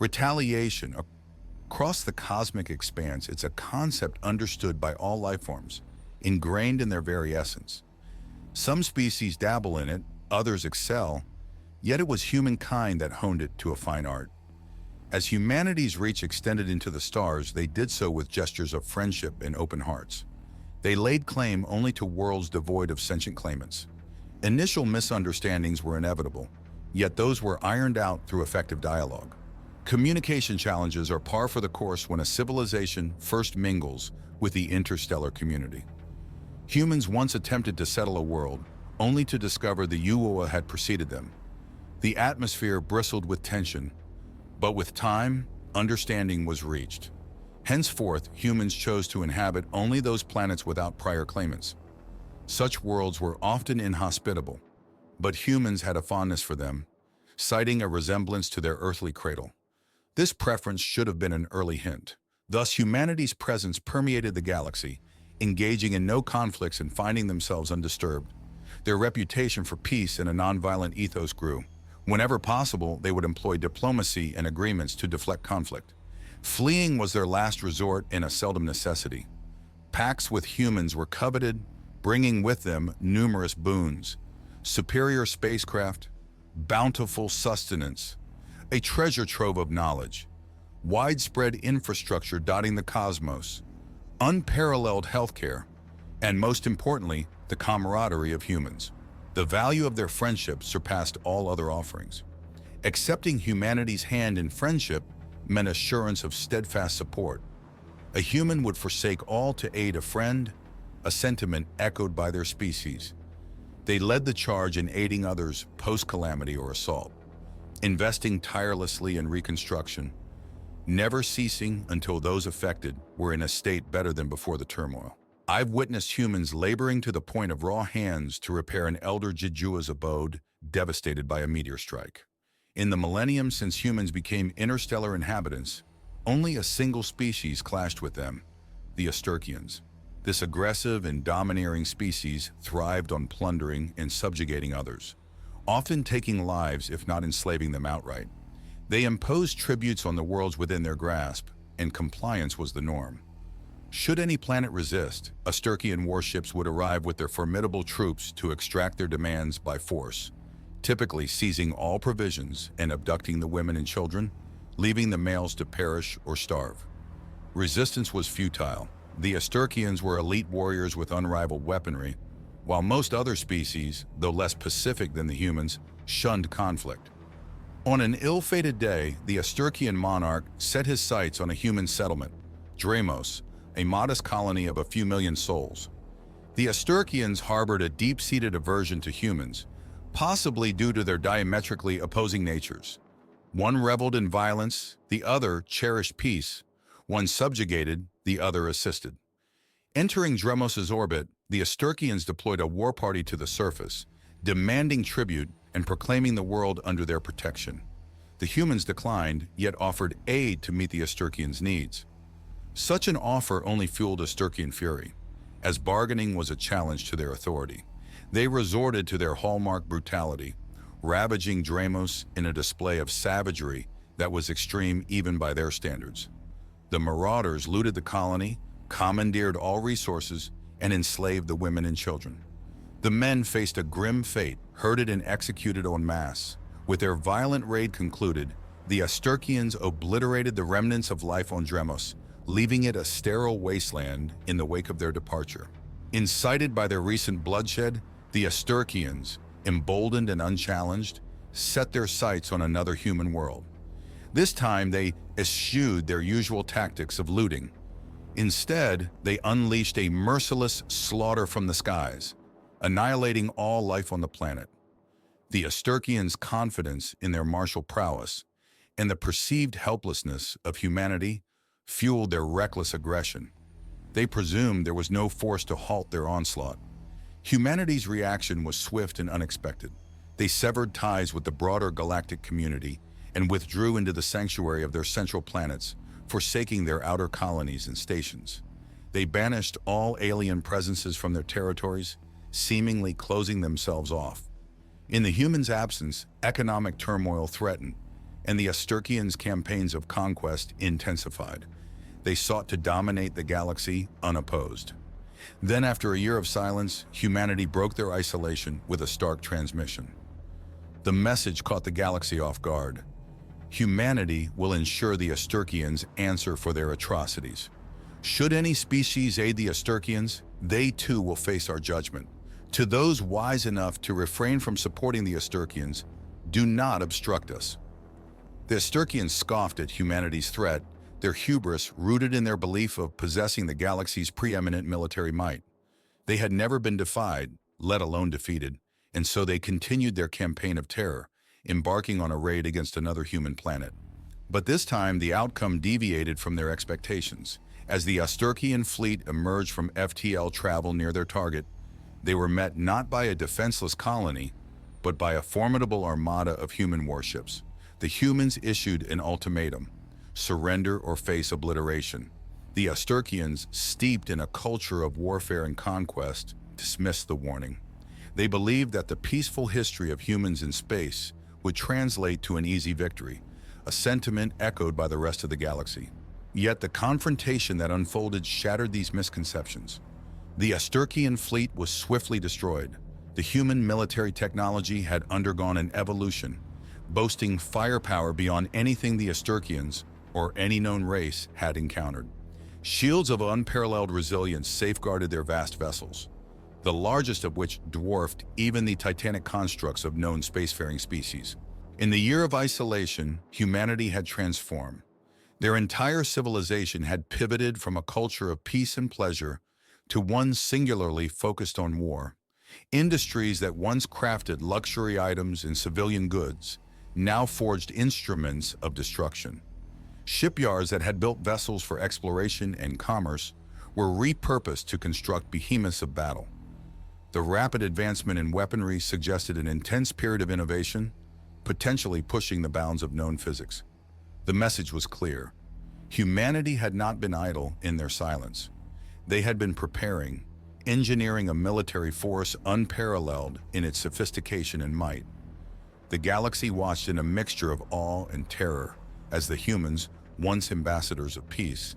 Retaliation. Across the cosmic expanse, it's a concept understood by all life forms, ingrained in their very essence. Some species dabble in it, others excel, yet it was humankind that honed it to a fine art. As humanity's reach extended into the stars, they did so with gestures of friendship and open hearts. They laid claim only to worlds devoid of sentient claimants. Initial misunderstandings were inevitable, yet those were ironed out through effective dialogue. Communication challenges are par for the course when a civilization first mingles with the interstellar community. Humans once attempted to settle a world, only to discover the UOA had preceded them. The atmosphere bristled with tension, but with time, understanding was reached. Henceforth, humans chose to inhabit only those planets without prior claimants. Such worlds were often inhospitable, but humans had a fondness for them, citing a resemblance to their earthly cradle. This preference should have been an early hint. Thus, humanity's presence permeated the galaxy, engaging in no conflicts and finding themselves undisturbed. Their reputation for peace and a nonviolent ethos grew. Whenever possible, they would employ diplomacy and agreements to deflect conflict. Fleeing was their last resort and a seldom necessity. Pacts with humans were coveted, bringing with them numerous boons: superior spacecraft, bountiful sustenance, a treasure trove of knowledge, widespread infrastructure dotting the cosmos, unparalleled healthcare, and most importantly, the camaraderie of humans. The value of their friendship surpassed all other offerings. Accepting humanity's hand in friendship meant assurance of steadfast support. A human would forsake all to aid a friend, a sentiment echoed by their species. They led the charge in aiding others post-calamity or assault, investing tirelessly in reconstruction, never ceasing until those affected were in a state better than before the turmoil. I've witnessed humans laboring to the point of raw hands to repair an elder Jijua's abode devastated by a meteor strike. In the millennium since humans became interstellar inhabitants, only a single species clashed with them, the Asterkians. This aggressive and domineering species thrived on plundering and subjugating others, often taking lives if not enslaving them outright. They imposed tributes on the worlds within their grasp, and compliance was the norm. Should any planet resist, Asterkian warships would arrive with their formidable troops to extract their demands by force, typically seizing all provisions and abducting the women and children, leaving the males to perish or starve. Resistance was futile. The Asterkians were elite warriors with unrivaled weaponry, while most other species, though less pacific than the humans, shunned conflict. On an ill-fated day, the Asterkian monarch set his sights on a human settlement, Dramos, a modest colony of a few million souls. The Asterkians harbored a deep-seated aversion to humans, possibly due to their diametrically opposing natures. One reveled in violence, the other cherished peace. One subjugated, the other assisted. Entering Dramos' orbit, the Asterkians deployed a war party to the surface, demanding tribute and proclaiming the world under their protection. The humans declined, yet offered aid to meet the Asterkians' needs. Such an offer only fueled Asterkian fury, as bargaining was a challenge to their authority. They resorted to their hallmark brutality, ravaging Dramos in a display of savagery that was extreme even by their standards. The marauders looted the colony, commandeered all resources, and enslaved the women and children. The men faced a grim fate, herded and executed en masse. With their violent raid concluded, the Asterkians obliterated the remnants of life on Dramos, leaving it a sterile wasteland in the wake of their departure. Incited by their recent bloodshed, the Asterkians, emboldened and unchallenged, set their sights on another human world. This time they eschewed their usual tactics of looting. Instead, they unleashed a merciless slaughter from the skies, annihilating all life on the planet. The Asterkians' confidence in their martial prowess and the perceived helplessness of humanity fueled their reckless aggression. They presumed there was no force to halt their onslaught. Humanity's reaction was swift and unexpected. They severed ties with the broader galactic community and withdrew into the sanctuary of their central planets, forsaking their outer colonies and stations. They banished all alien presences from their territories, seemingly closing themselves off. In the humans' absence, economic turmoil threatened. and the Asterkians' campaigns of conquest intensified. They sought to dominate the galaxy unopposed. Then, after a year of silence, humanity broke their isolation with a stark transmission. The message caught the galaxy off guard. Humanity will ensure the Asterkians answer for their atrocities. Should any species aid the Asterkians, they too will face our judgment. To those wise enough to refrain from supporting the Asterkians, do not obstruct us. The Asterkians scoffed at humanity's threat, their hubris rooted in their belief of possessing the galaxy's preeminent military might. They had never been defied, let alone defeated, and so they continued their campaign of terror, embarking on a raid against another human planet. But this time, the outcome deviated from their expectations. As the Asterkian fleet emerged from FTL travel near their target, they were met not by a defenseless colony, but by a formidable armada of human warships. The humans issued an ultimatum: surrender or face obliteration. The Asterkians, steeped in a culture of warfare and conquest, dismissed the warning. They believed that the peaceful history of humans in space would translate to an easy victory, a sentiment echoed by the rest of the galaxy. Yet the confrontation that unfolded shattered these misconceptions. The Asterkian fleet was swiftly destroyed. The human military technology had undergone an evolution, boasting firepower beyond anything the Asterkians, or any known race, had encountered. Shields of unparalleled resilience safeguarded their vast vessels, the largest of which dwarfed even the titanic constructs of known spacefaring species. In the year of isolation, humanity had transformed. Their entire civilization had pivoted from a culture of peace and pleasure to one singularly focused on war. Industries that once crafted luxury items and civilian goods now forged instruments of destruction. Shipyards that had built vessels for exploration and commerce were repurposed to construct behemoths of battle. The rapid advancement in weaponry suggested an intense period of innovation, potentially pushing the bounds of known physics. The message was clear. Humanity had not been idle in their silence. They had been preparing, engineering a military force unparalleled in its sophistication and might. The galaxy watched in a mixture of awe and terror as the humans, once ambassadors of peace,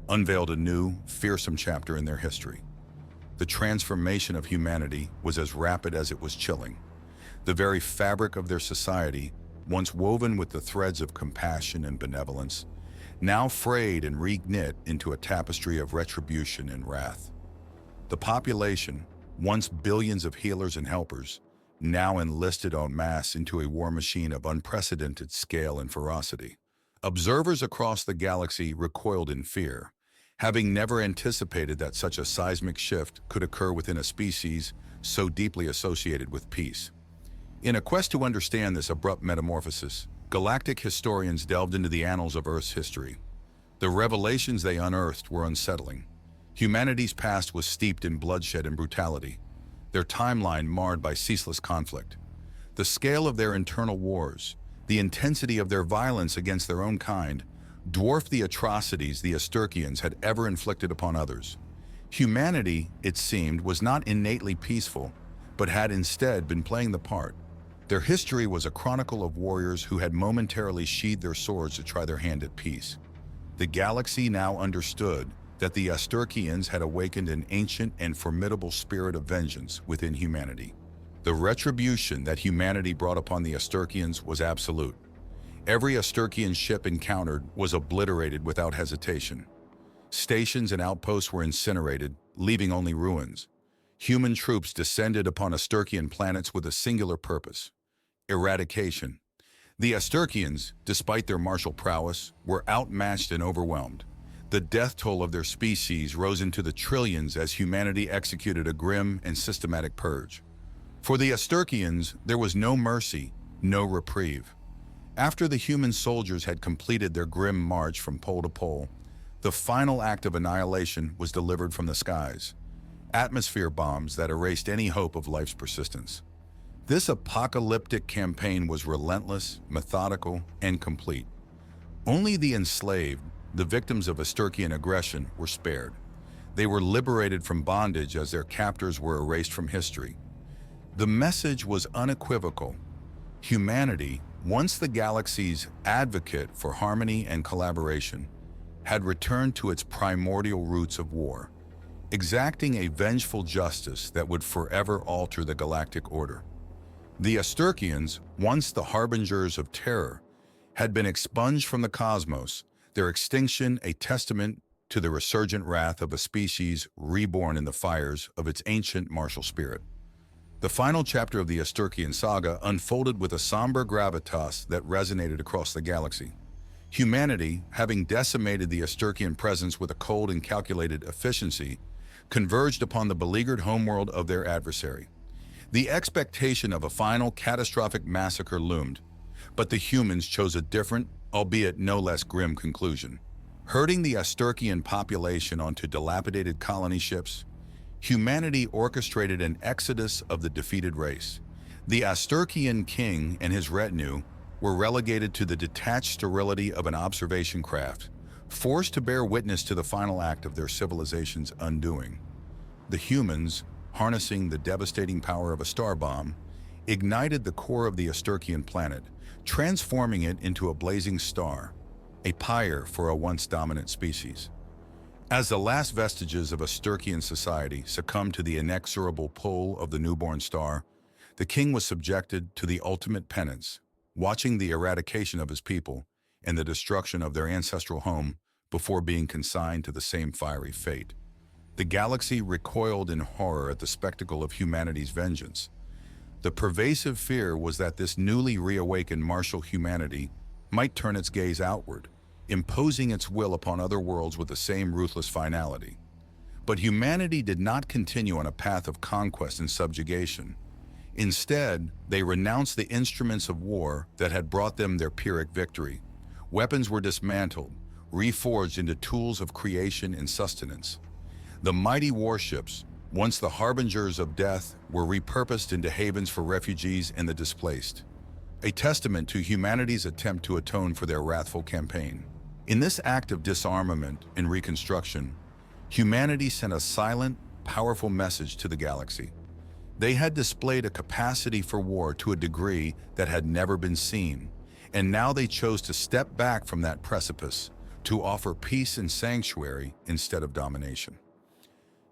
unveiled a new, fearsome chapter in their history. The transformation of humanity was as rapid as it was chilling. The very fabric of their society, once woven with the threads of compassion and benevolence, now frayed and reknit into a tapestry of retribution and wrath. The population, once billions of healers and helpers, now enlisted en masse into a war machine of unprecedented scale and ferocity. Observers across the galaxy recoiled in fear, having never anticipated that such a seismic shift could occur within a species so deeply associated with peace. In a quest to understand this abrupt metamorphosis, galactic historians delved into the annals of Earth's history. The revelations they unearthed were unsettling. Humanity's past was steeped in bloodshed and brutality, their timeline marred by ceaseless conflict. The scale of their internal wars, the intensity of their violence against their own kind, dwarfed the atrocities the Asterkians had ever inflicted upon others. Humanity, it seemed, was not innately peaceful, but had instead been playing the part. Their history was a chronicle of warriors who had momentarily sheathed their swords to try their hand at peace. The galaxy now understood that the Asterkians had awakened an ancient and formidable spirit of vengeance within humanity. The retribution that humanity brought upon the Asterkians was absolute. Every Asterkian ship encountered was obliterated without hesitation. Stations and outposts were incinerated, leaving only ruins. Human troops descended upon Asterkian planets with a singular purpose: eradication. The Asterkians, despite their martial prowess, were outmatched and overwhelmed. The death toll of their species rose into the trillions as humanity executed a grim and systematic purge. For the Asterkians, there was no mercy, no reprieve. After the human soldiers had completed their grim march from pole to pole, the final act of annihilation was delivered from the skies: atmosphere bombs that erased any hope of life's persistence. This apocalyptic campaign was relentless, methodical, and complete. Only the enslaved, the victims of Asterkian aggression, were spared. They were liberated from bondage as their captors were erased from history. The message was unequivocal. Humanity, Once the galaxy's advocate for harmony and collaboration had returned to its primordial roots of war, exacting a vengeful justice that would forever alter the galactic order. The Asturkians, once the harbingers of terror, had been expunged from the cosmos, their extinction a testament to the resurgent wrath of a species reborn in the fires of its ancient martial spirit. The final chapter of the Asturkian saga unfolded with a somber gravitas that resonated across the galaxy. Humanity, having decimated the Asturkian presence with a cold and calculated efficiency, converged upon the beleaguered homeworld of their adversary. The expectation of a final catastrophic massacre loomed, but the humans chose a different, albeit no less grim conclusion. Herding the Asturkian population onto dilapidated colony ships, humanity orchestrated an exodus of the defeated race. The Asturkian king and his retinue were relegated to the detached sterility of an observation craft, forced to bear witness to the final act of their civilization's undoing. The humans, harnessing the devastating power of a star bomb, ignited the core of the Asturkian planet, transforming it into a blazing star, a pyre for a once dominant species. As the last vestiges of Asturkian society succumbed to the inexorable pull of the newborn star, the king was subjected to the ultimate penance, watching the eradication of his people and the destruction of their ancestral home before being consigned to the same fiery fate. The galaxy recoiled in horror at the spectacle of humanity's vengeance. The pervasive fear was that this newly reawakened martial humanity might turn its gaze outward, imposing its will upon other worlds with the same ruthless finality. But humanity did not continue on a path of conquest and subjugation. Instead, they renounced the instruments of war that had brought them their Pyrrhic victory. Weapons were dismantled, reforged into tools of creation and sustenance. The mighty warships, once the harbingers of death, were repurposed into havens for refugees and the displaced, a testament to humanity's attempt to atone for their wrathful campaign. In this act of disarmament and reconstruction, humanity sent a silent, powerful message to the galaxy. They had displayed a capacity for war to a degree that had never been seen, and now they chose to step back from that precipice to offer peace and sanctuary instead of domination.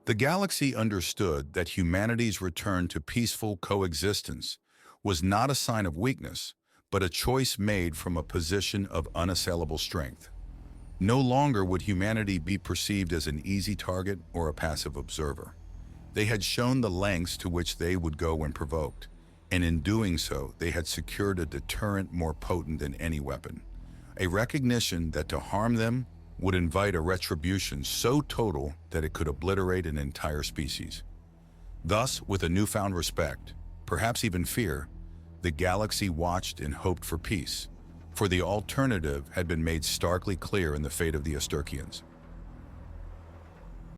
The galaxy understood that humanity's return to peaceful coexistence was not a sign of weakness, but a choice made from a position of unassailable strength. No longer would humanity be perceived as an easy target or a passive observer. They had shown the lengths to which they would go when provoked, and in doing so, they had secured a deterrent more potent than any weapon, a recognition that to harm them would invite a retribution so total that it could obliterate an entire species. Thus, with a newfound respect, perhaps even fear, the galaxy watched and hoped for peace, for the alternative had been made starkly clear in the fate of the Asturkians.